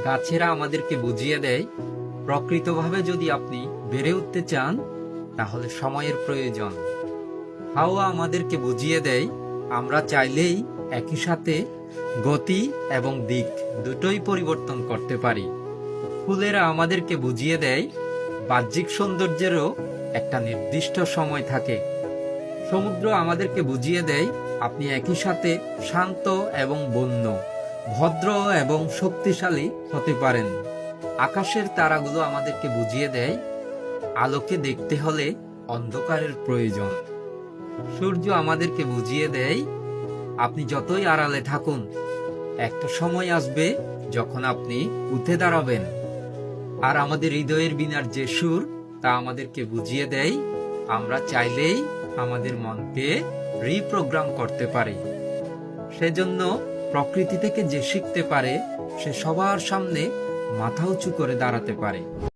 গাছেরা আমাদেরকে বুঝিয়ে দেয়, প্রকৃতভাবে যদি আপনি বেড়ে উঠতে চান তাহলে সময়ের প্রয়োজন। হাওয়া আমাদেরকে বুঝিয়ে দেয়, আমরা চাইলেই একই সাথে গতি এবং দিক দুটোই পরিবর্তন করতে পারি। ফুলেরা আমাদেরকে বুঝিয়ে দেয়, বাহ্যিক সৌন্দর্যেরও একটা নির্দিষ্ট সময় থাকে। সমুদ্র আমাদেরকে বুঝিয়ে দেয়, আপনি একই সাথে শান্ত এবং বন্য, ভদ্র এবং শক্তিশালী হতে পারেন। আকাশের তারাগুলো আমাদেরকে বুঝিয়ে দেয়, আলোকে দেখতে হলে অন্ধকারের প্রয়োজন। সূর্য আমাদেরকে বুঝিয়ে দেয়, আপনি যতই আড়ালে থাকুন, একটা সময় আসবে যখন আপনি উঠে দাঁড়াবেন। আর আমাদের হৃদয়ের বীণার যে সুর, তা আমাদেরকে বুঝিয়ে দেয়, আমরা চাইলেই আমাদের মনকে রিপ্রোগ্রাম করতে পারি। সেজন্য প্রকৃতি থেকে যে শিখতে পারে, সে সবার সামনে মাথা উঁচু করে দাঁড়াতে পারে।